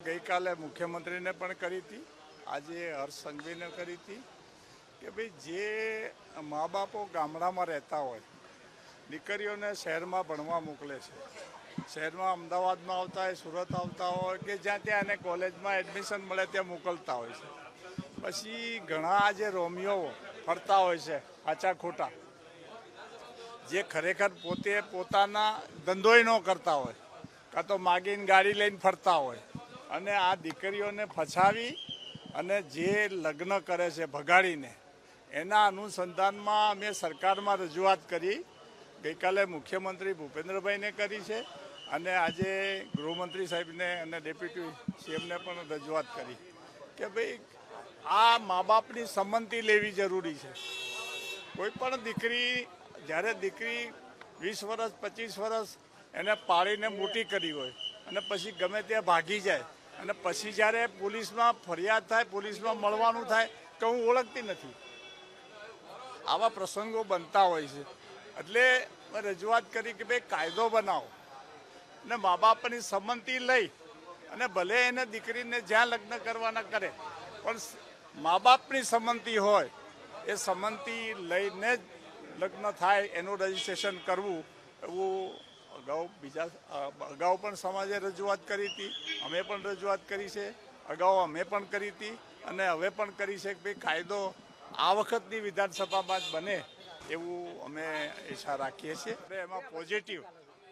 ગઈકાલે મુખ્યમંત્રીને પણ કરી હતી, આજે હર્ષ સંઘવીને કરી હતી કે ભાઈ જે મા બાપો ગામડામાં રહેતા હોય, દીકરીઓને શહેરમાં ભણવા મોકલે છે, શહેરમાં અમદાવાદમાં આવતા હોય, સુરત આવતા હોય કે જ્યાં ત્યાં એને કોલેજમાં એડમિશન મળે ત્યાં મોકલતા હોય છે. પછી ઘણા આજે રોમિયો ફરતા હોય છે આચા ખોટા, જે ખરેખર પોતે પોતાના ધંધોય ન કરતા હોય, કાં તો માગીને ગાડી લઈને ફરતા હોય, અને આ દીકરીઓને ફસાવી અને જે લગ્ન કરે છે ભગાડીને, એના અનુસંધાનમાં અમે સરકારમાં રજૂઆત કરી. ગઈકાલે મુખ્યમંત્રી ભૂપેન્દ્રભાઈને કરી છે અને આજે ગૃહમંત્રી સાહેબને અને ડેપ્યુટી સીએમને પણ રજૂઆત કરી કે ભાઈ આ મા બાપની સંમતિ લેવી જરૂરી છે. કોઈ પણ દીકરી, જ્યારે દીકરી 20 વર્ષ 25 વર્ષ એને પાળીને મોટી કરી હોય અને પછી ગમે ત્યાં ભાગી જાય અને પછી જ્યારે પોલીસમાં ફરિયાદ થાય, પોલીસમાં મળવાનું થાય તો હું ઓળખતી નથી. આવા પ્રસંગો બનતા હોય છે. એટલે મેં રજૂઆત કરી કે ભાઈ કાયદો બનાવો અને મા બાપની સંમતિ લઈ અને ભલે એને દીકરીને જ્યાં લગ્ન કરવાના કરે, પણ મા બાપની સંમતિ હોય એ સંમતિ લઈને જ લગ્ન થાય એનું રજીસ્ટ્રેશન કરવું. એવું અગાઉ પણ સમાજે રજૂઆત કરી હતી, અમે પણ રજૂઆત કરી છે, અગાઉ અમે પણ કરી હતી અને હવે પણ કરી છે કે ભાઈ કાયદો આ વખતની વિધાનસભામાં જ બને એવું અમે ઈચ્છા રાખીએ છીએ. એમાં પોઝિટિવ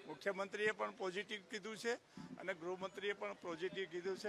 મુખ્યમંત્રીએ પણ પોઝિટિવ કીધું છે અને ગૃહમંત્રીએ પણ પોઝિટિવ કીધું છે.